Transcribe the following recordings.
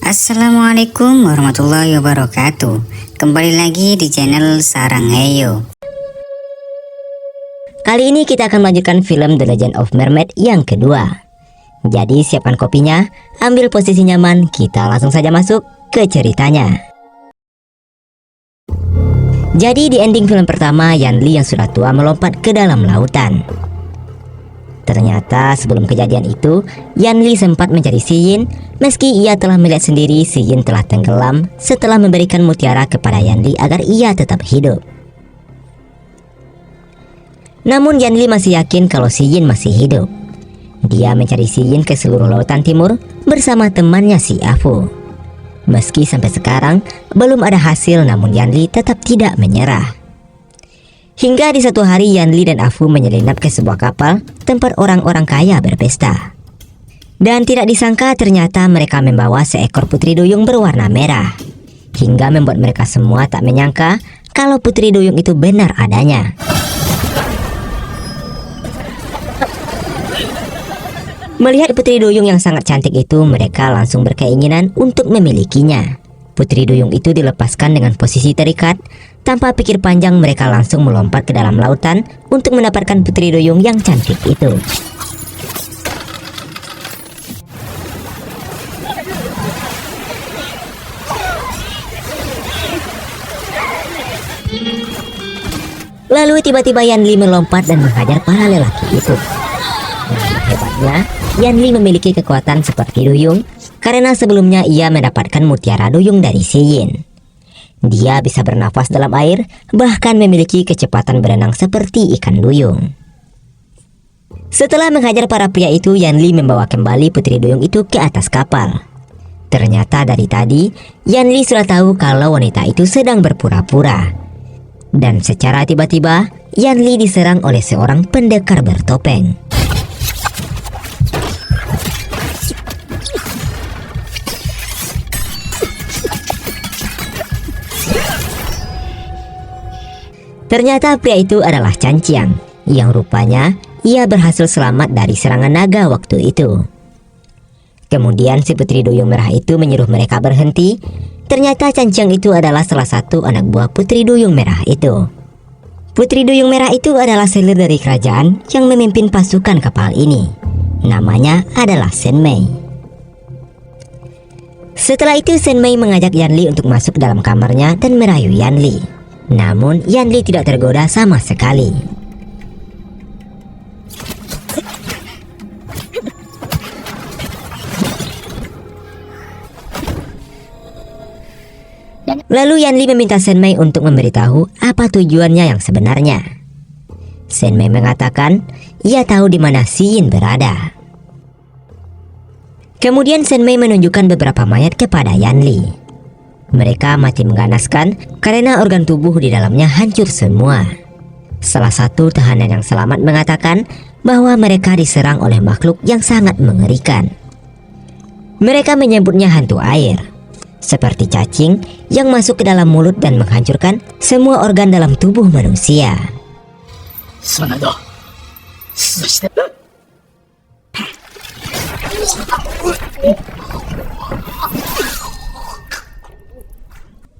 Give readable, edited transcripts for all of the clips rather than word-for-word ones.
Assalamualaikum warahmatullahi wabarakatuh. Kembali lagi di channel Sarang Heyo. Kali ini kita akan melanjutkan film The Legend of Mermaid yang kedua. Jadi siapkan kopinya, ambil posisi nyaman, kita langsung saja masuk ke ceritanya. Jadi di ending film pertama, Yanli yang sudah tua melompat ke dalam lautan. Ternyata sebelum kejadian itu, Yanli sempat mencari Si Yin, meski ia telah melihat sendiri Si Yin telah tenggelam setelah memberikan mutiara kepada Yanli agar ia tetap hidup. Namun Yanli masih yakin kalau Si Yin masih hidup. Dia mencari Si Yin ke seluruh lautan timur bersama temannya si Afu. Meski sampai sekarang belum ada hasil, namun Yanli tetap tidak menyerah. Hingga di satu hari Yanli dan Afu menyelinap ke sebuah kapal tempat orang-orang kaya berpesta. Dan tidak disangka ternyata mereka membawa seekor putri duyung berwarna merah. Hingga membuat mereka semua tak menyangka kalau putri duyung itu benar adanya. Melihat putri duyung yang sangat cantik itu, mereka langsung berkeinginan untuk memilikinya. Putri duyung itu dilepaskan dengan posisi terikat. Tanpa pikir panjang, mereka langsung melompat ke dalam lautan untuk mendapatkan putri duyung yang cantik itu. Lalu tiba-tiba Yanli melompat dan menghajar para lelaki itu. Dan hebatnya, Yanli memiliki kekuatan seperti duyung karena sebelumnya ia mendapatkan mutiara duyung dari Si Yin. Dia bisa bernafas dalam air, bahkan memiliki kecepatan berenang seperti ikan duyung. Setelah menghajar para pria itu, Yanli membawa kembali putri duyung itu ke atas kapal. Ternyata dari tadi, Yanli sudah tahu kalau wanita itu sedang berpura-pura. Dan secara tiba-tiba, Yanli diserang oleh seorang pendekar bertopeng. Ternyata pria itu adalah Chan Qiang, yang rupanya ia berhasil selamat dari serangan naga waktu itu. Kemudian si putri duyung merah itu menyuruh mereka berhenti. Ternyata Chan Qiang itu adalah salah satu anak buah putri duyung merah itu. Putri duyung merah itu adalah selir dari kerajaan yang memimpin pasukan kapal ini. Namanya adalah Shen Mei. Setelah itu Shen Mei mengajak Yanli untuk masuk ke dalam kamarnya dan merayu Yanli. Namun Yanli tidak tergoda sama sekali. Lalu Yanli meminta Shen Mei untuk memberitahu apa tujuannya yang sebenarnya. Shen Mei mengatakan ia tahu di mana Si Yin berada. Kemudian Shen Mei menunjukkan beberapa mayat kepada Yanli. Mereka mati mengganaskan karena organ tubuh di dalamnya hancur semua. Salah satu tahanan yang selamat mengatakan bahwa mereka diserang oleh makhluk yang sangat mengerikan. Mereka menyebutnya hantu air, seperti cacing yang masuk ke dalam mulut dan menghancurkan semua organ dalam tubuh manusia.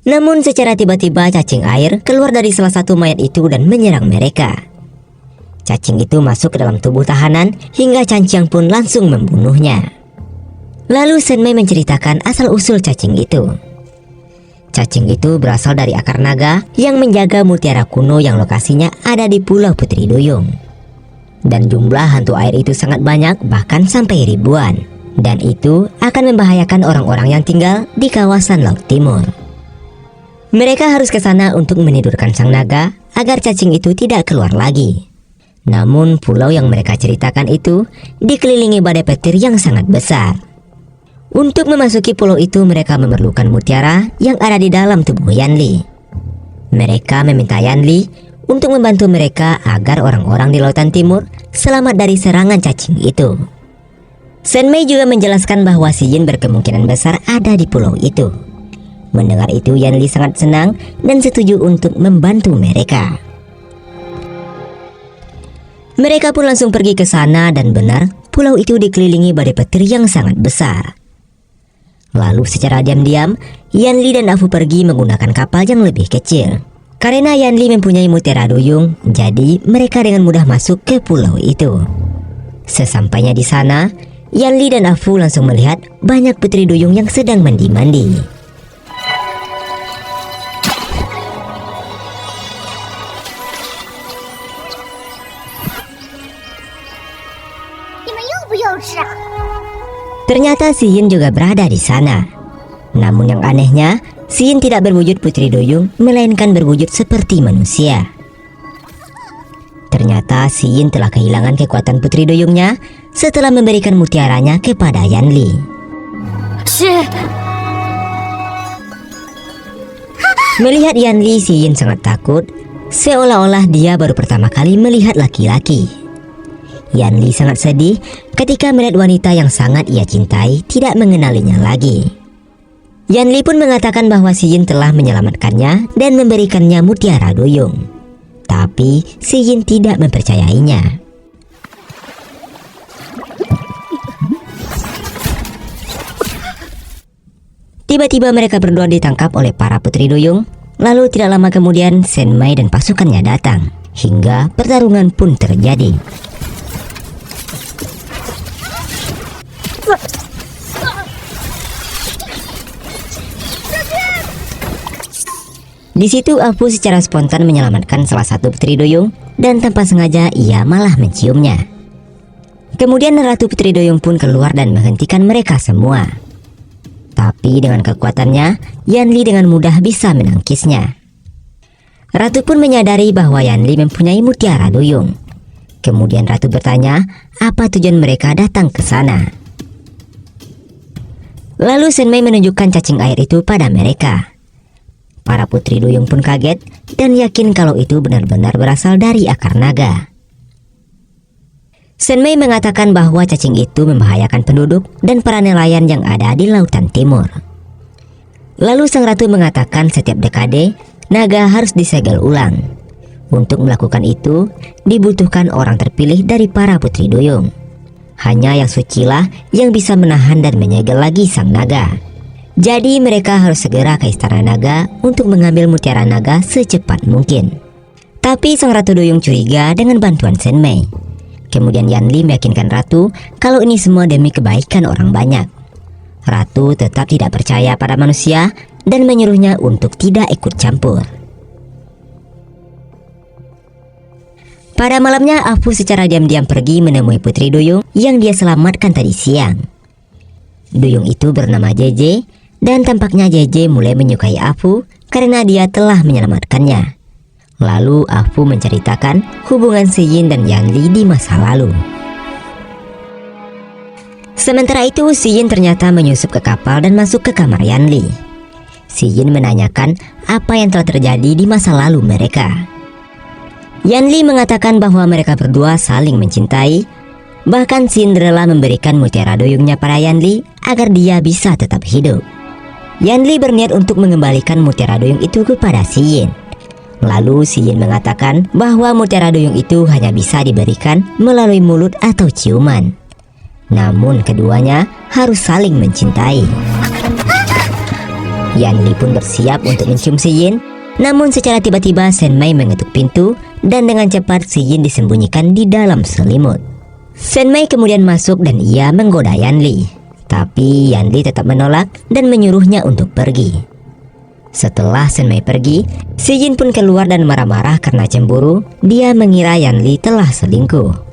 Namun secara tiba-tiba cacing air keluar dari salah satu mayat itu dan menyerang mereka. Cacing itu masuk ke dalam tubuh tahanan hingga Chan Qiang pun langsung membunuhnya. Lalu Shen Mei menceritakan asal-usul cacing itu. Cacing itu berasal dari akar naga yang menjaga mutiara kuno yang lokasinya ada di Pulau Putri Duyung. Dan jumlah hantu air itu sangat banyak, bahkan sampai ribuan. Dan itu akan membahayakan orang-orang yang tinggal di kawasan Laut Timur. Mereka harus ke sana untuk menidurkan sang naga agar cacing itu tidak keluar lagi. Namun pulau yang mereka ceritakan itu dikelilingi badai petir yang sangat besar. Untuk memasuki pulau itu mereka memerlukan mutiara yang ada di dalam tubuh Yanli. Mereka meminta Yanli untuk membantu mereka agar orang-orang di Lautan Timur selamat dari serangan cacing itu. Shen Mei juga menjelaskan bahwa Si Yin berkemungkinan besar ada di pulau itu. Mendengar itu Yanli sangat senang dan setuju untuk membantu mereka. Mereka pun langsung pergi ke sana dan benar pulau itu dikelilingi badai petir yang sangat besar. Lalu secara diam-diam, Yanli dan Afu pergi menggunakan kapal yang lebih kecil. Karena Yanli mempunyai mutiara duyung, jadi mereka dengan mudah masuk ke pulau itu. Sesampainya di sana, Yanli dan Afu langsung melihat banyak putri duyung yang sedang mandi-mandi. Ternyata Si Yin juga berada di sana. Namun yang anehnya, Si Yin tidak berwujud putri duyung, melainkan berwujud seperti manusia. Ternyata Si Yin telah kehilangan kekuatan putri duyungnya setelah memberikan mutiaranya kepada Yanli. Melihat Yanli, Si Yin sangat takut, seolah-olah dia baru pertama kali melihat laki-laki. Yanli sangat sedih ketika melihat wanita yang sangat ia cintai tidak mengenalinya lagi. Yanli pun mengatakan bahwa Si Yin telah menyelamatkannya dan memberikannya mutiara duyung. Tapi Si Yin tidak mempercayainya. Tiba-tiba mereka berdua ditangkap oleh para putri duyung. Lalu tidak lama kemudian Shen Mei dan pasukannya datang. Hingga pertarungan pun terjadi. Di situ Afu secara spontan menyelamatkan salah satu putri duyung dan tanpa sengaja ia malah menciumnya. Kemudian Ratu Putri Duyung pun keluar dan menghentikan mereka semua. Tapi dengan kekuatannya, Yanli dengan mudah bisa menangkisnya. Ratu pun menyadari bahwa Yanli mempunyai mutiara duyung. Kemudian Ratu bertanya apa tujuan mereka datang ke sana. Lalu Shen Mei menunjukkan cacing air itu pada mereka. Para putri duyung pun kaget dan yakin kalau itu benar-benar berasal dari akar naga. Shen Mei mengatakan bahwa cacing itu membahayakan penduduk dan para nelayan yang ada di lautan timur. Lalu sang ratu mengatakan setiap dekade, naga harus disegel ulang. Untuk melakukan itu, dibutuhkan orang terpilih dari para putri duyung. Hanya yang sucilah yang bisa menahan dan menyegel lagi sang naga. Jadi mereka harus segera ke istana naga untuk mengambil mutiara naga secepat mungkin. Tapi sang ratu duyung curiga dengan bantuan Shen Mei. Kemudian Yanli meyakinkan ratu kalau ini semua demi kebaikan orang banyak. Ratu tetap tidak percaya pada manusia dan menyuruhnya untuk tidak ikut campur. Pada malamnya Afu secara diam-diam pergi menemui putri duyung yang dia selamatkan tadi siang. Duyung itu bernama JJ. Dan tampaknya JJ mulai menyukai Afu karena dia telah menyelamatkannya. Lalu Afu menceritakan hubungan Si Yin dan Yanli di masa lalu. Sementara itu Si Yin ternyata menyusup ke kapal dan masuk ke kamar Yanli. Si Yin menanyakan apa yang telah terjadi di masa lalu mereka. Yanli mengatakan bahwa mereka berdua saling mencintai. Bahkan Cinderella memberikan mutiara duyungnya pada Yanli agar dia bisa tetap hidup. Yanli berniat untuk mengembalikan mutiara duyung itu kepada Si Yin. Lalu Si Yin mengatakan bahwa mutiara duyung itu hanya bisa diberikan melalui mulut atau ciuman. Namun keduanya harus saling mencintai. Yanli pun bersiap untuk mencium Si Yin. Namun secara tiba-tiba Shen Mei mengetuk pintu dan dengan cepat Si Yin disembunyikan di dalam selimut. Shen Mei kemudian masuk dan ia menggoda Yanli. Tapi Yanli tetap menolak dan menyuruhnya untuk pergi. Setelah Shen Mei pergi, Si Yin pun keluar dan marah-marah karena cemburu. Dia mengira Yanli telah selingkuh.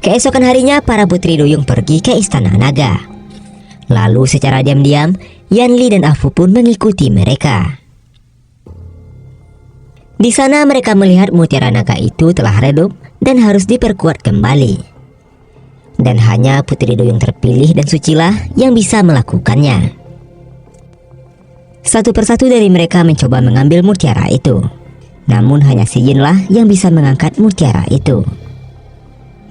Keesokan harinya para putri duyung pergi ke istana naga. Lalu secara diam-diam Yanli dan Afu pun mengikuti mereka. Di sana mereka melihat mutiara naga itu telah redup dan harus diperkuat kembali. Dan hanya putri duyung terpilih dan sucilah yang bisa melakukannya. Satu persatu dari mereka mencoba mengambil mutiara itu. Namun hanya Si Yin lah yang bisa mengangkat mutiara itu.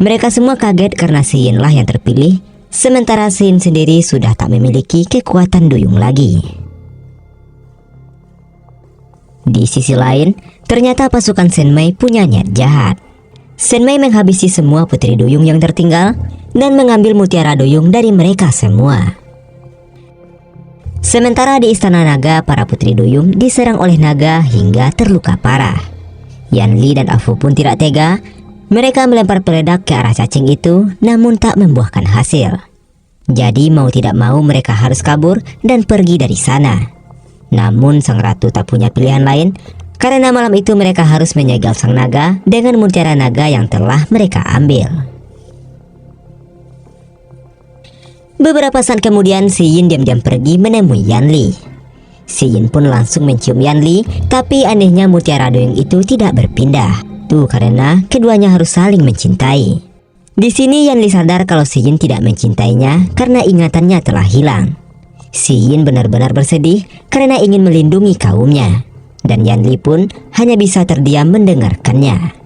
Mereka semua kaget karena Si Yin lah yang terpilih, sementara Si Yin sendiri sudah tak memiliki kekuatan duyung lagi. Di sisi lain, ternyata pasukan Shen Mei punya niat jahat. Shen Mei menghabisi semua putri duyung yang tertinggal dan mengambil mutiara duyung dari mereka semua. Sementara di istana naga, para putri duyung diserang oleh naga hingga terluka parah. Yanli dan Afu pun tidak tega. Mereka melempar peledak ke arah cacing itu, namun tak membuahkan hasil. Jadi mau tidak mau mereka harus kabur dan pergi dari sana. Namun sang ratu tak punya pilihan lain, karena malam itu mereka harus menyegel sang naga dengan mutiara naga yang telah mereka ambil. Beberapa saat kemudian, Si Yin diam-diam pergi menemui Yanli. Si Yin pun langsung mencium Yanli, tapi anehnya mutiara duyung itu tidak berpindah. Tuh karena keduanya harus saling mencintai. Di sini Yanli sadar kalau Si Yin tidak mencintainya karena ingatannya telah hilang. Si Yin benar-benar bersedih karena ingin melindungi kaumnya, dan Yanli pun hanya bisa terdiam mendengarkannya.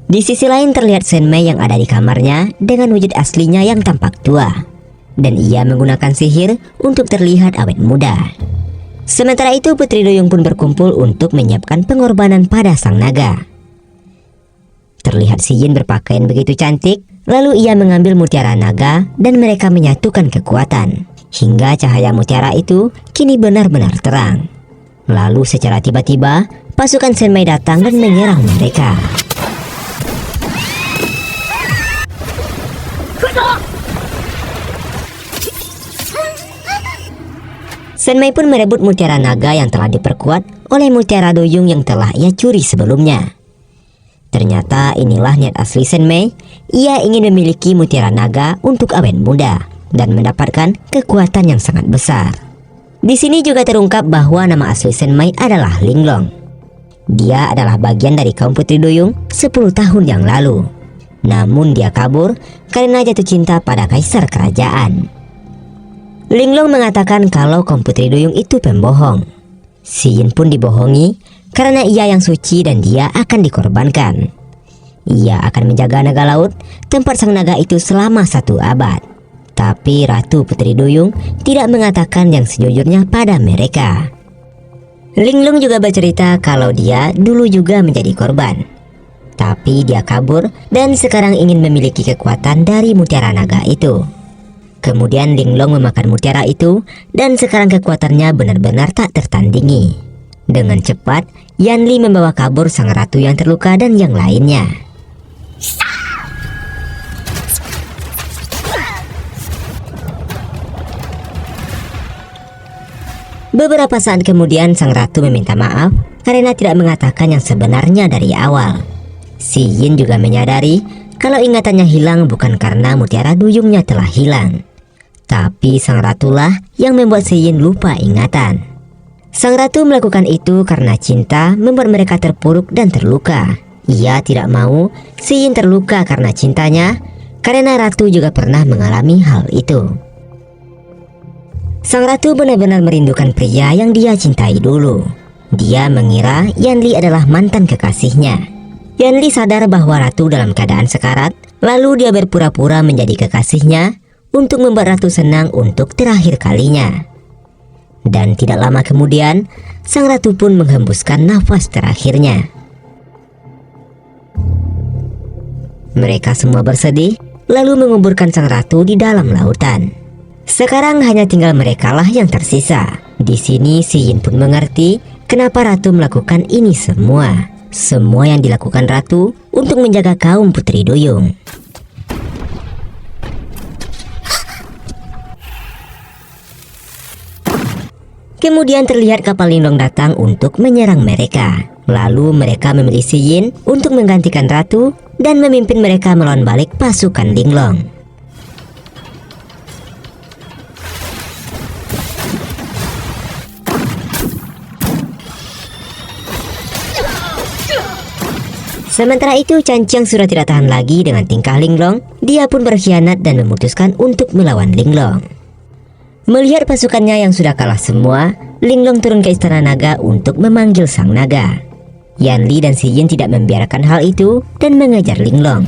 Di sisi lain terlihat Shen Mei yang ada di kamarnya dengan wujud aslinya yang tampak tua, dan ia menggunakan sihir untuk terlihat awet muda. Sementara itu putri duyung pun berkumpul untuk menyiapkan pengorbanan pada sang naga. Terlihat Si Yin berpakaian begitu cantik, lalu ia mengambil mutiara naga dan mereka menyatukan kekuatan, hingga cahaya mutiara itu kini benar-benar terang. Lalu secara tiba-tiba pasukan Shen Mei datang dan menyerang mereka. Shen Mei pun merebut mutiara naga yang telah diperkuat oleh mutiara duyung yang telah ia curi sebelumnya. Ternyata inilah niat asli Shen Mei. Ia ingin memiliki mutiara naga untuk awet muda dan mendapatkan kekuatan yang sangat besar. Di sini juga terungkap bahwa nama asli Shen Mei adalah Linglong. Dia adalah bagian dari kaum putri duyung 10 tahun yang lalu. Namun dia kabur karena jatuh cinta pada kaisar kerajaan. Linglong mengatakan kalau kaum putri duyung itu pembohong. Si Yin pun dibohongi karena ia yang suci dan dia akan dikorbankan. Ia akan menjaga naga laut, tempat sang naga itu selama 1 abad. Tapi Ratu Putri Duyung tidak mengatakan yang sejujurnya pada mereka. Linglong juga bercerita kalau dia dulu juga menjadi korban. Tapi dia kabur dan sekarang ingin memiliki kekuatan dari mutiara naga itu. Kemudian Linglong memakan mutiara itu dan sekarang kekuatannya benar-benar tak tertandingi. Dengan cepat, Yanli membawa kabur sang ratu yang terluka dan yang lainnya. Beberapa saat kemudian sang ratu meminta maaf karena tidak mengatakan yang sebenarnya dari awal. Si Yin juga menyadari kalau ingatannya hilang bukan karena mutiara duyungnya telah hilang, tapi sang ratulah yang membuat Si Yin lupa ingatan. Sang ratu melakukan itu karena cinta membuat mereka terpuruk dan terluka. Ia tidak mau Si Yin terluka karena cintanya, karena ratu juga pernah mengalami hal itu. Sang ratu benar-benar merindukan pria yang dia cintai dulu. Dia mengira Yanli adalah mantan kekasihnya. Yanli sadar bahwa ratu dalam keadaan sekarat, lalu dia berpura-pura menjadi kekasihnya untuk membuat ratu senang untuk terakhir kalinya. Dan tidak lama kemudian, sang ratu pun menghembuskan nafas terakhirnya. Mereka semua bersedih, lalu menguburkan sang ratu di dalam lautan. Sekarang hanya tinggal merekalah yang tersisa. Di sini Si Yin pun mengerti kenapa ratu melakukan ini semua. Semua yang dilakukan ratu untuk menjaga kaum putri duyung. Kemudian terlihat kapal Linglong datang untuk menyerang mereka. Lalu mereka memilih Si Yin untuk menggantikan ratu dan memimpin mereka melawan balik pasukan Linglong. Sementara itu Canciang sudah tidak tahan lagi dengan tingkah Linglong. Dia pun berkhianat dan memutuskan untuk melawan Linglong. Melihat pasukannya yang sudah kalah semua, Linglong turun ke istana naga untuk memanggil sang naga. Yanli dan Si Yin tidak membiarkan hal itu dan mengejar Linglong.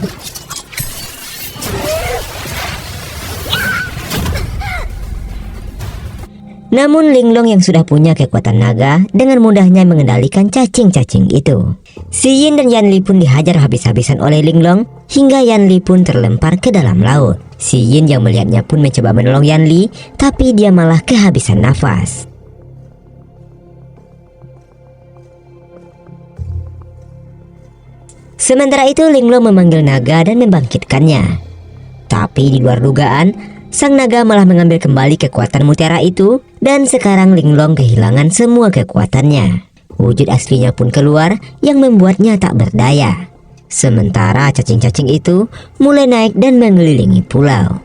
Namun Linglong yang sudah punya kekuatan naga dengan mudahnya mengendalikan cacing-cacing itu. Si Yin dan Yan Li pun dihajar habis-habisan oleh Linglong hingga Yan Li pun terlempar ke dalam laut. Si Yin yang melihatnya pun mencoba menolong Yan Li, tapi dia malah kehabisan nafas. Sementara itu Linglong memanggil naga dan membangkitkannya. Tapi di luar dugaan, sang naga malah mengambil kembali kekuatan mutiara itu dan sekarang Linglong kehilangan semua kekuatannya. Wujud aslinya pun keluar yang membuatnya tak berdaya. Sementara cacing-cacing itu mulai naik dan mengelilingi pulau.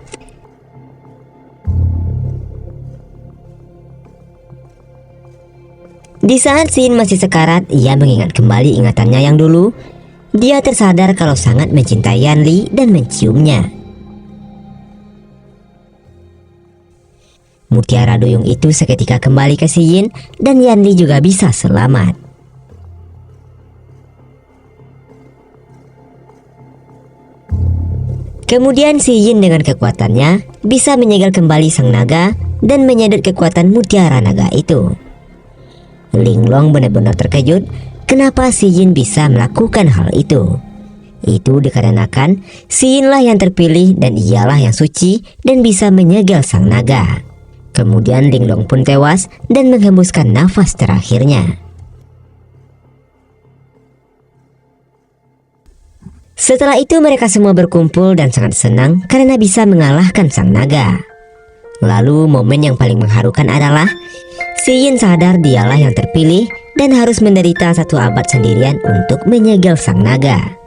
Di saat Sin masih sekarat, ia mengingat kembali ingatannya yang dulu. Dia tersadar kalau sangat mencintai Yan Li dan menciumnya. Mutiara duyung itu seketika kembali ke Si Yin dan Yan Li juga bisa selamat. Kemudian Si Yin dengan kekuatannya bisa menyegel kembali sang naga dan menyedot kekuatan mutiara naga itu. Linglong benar-benar terkejut kenapa Si Yin bisa melakukan hal itu. Itu dikarenakan Si Yin lah yang terpilih dan ialah yang suci dan bisa menyegel sang naga. Kemudian Linglong pun tewas dan menghembuskan nafas terakhirnya. Setelah itu mereka semua berkumpul dan sangat senang karena bisa mengalahkan sang naga. Lalu momen yang paling mengharukan adalah Si Yin sadar dialah yang terpilih dan harus menderita 1 abad sendirian untuk menyegel sang naga.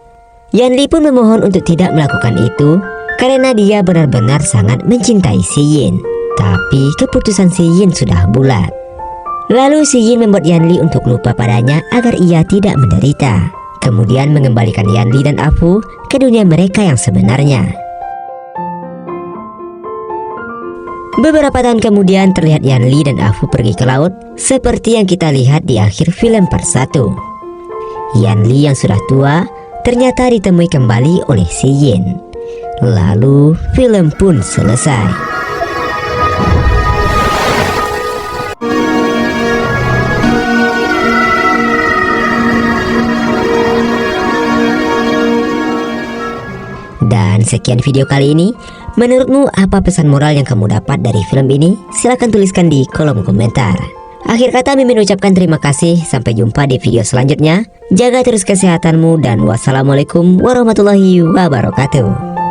Yan Li pun memohon untuk tidak melakukan itu karena dia benar-benar sangat mencintai Si Yin. Tapi keputusan Si Yin sudah bulat. Lalu Si Yin membuat Yan Li untuk lupa padanya agar ia tidak menderita. Kemudian mengembalikan Yan Li dan Afu ke dunia mereka yang sebenarnya. Beberapa tahun kemudian terlihat Yan Li dan Afu pergi ke laut seperti yang kita lihat di akhir film part 1. Yan Li yang sudah tua ternyata ditemui kembali oleh Si Yin. Lalu film pun selesai. Dan sekian video kali ini. Menurutmu apa pesan moral yang kamu dapat dari film ini? Silahkan tuliskan di kolom komentar. Akhir kata Mimin ucapkan terima kasih. Sampai jumpa di video selanjutnya. Jaga terus kesehatanmu dan wassalamualaikum warahmatullahi wabarakatuh.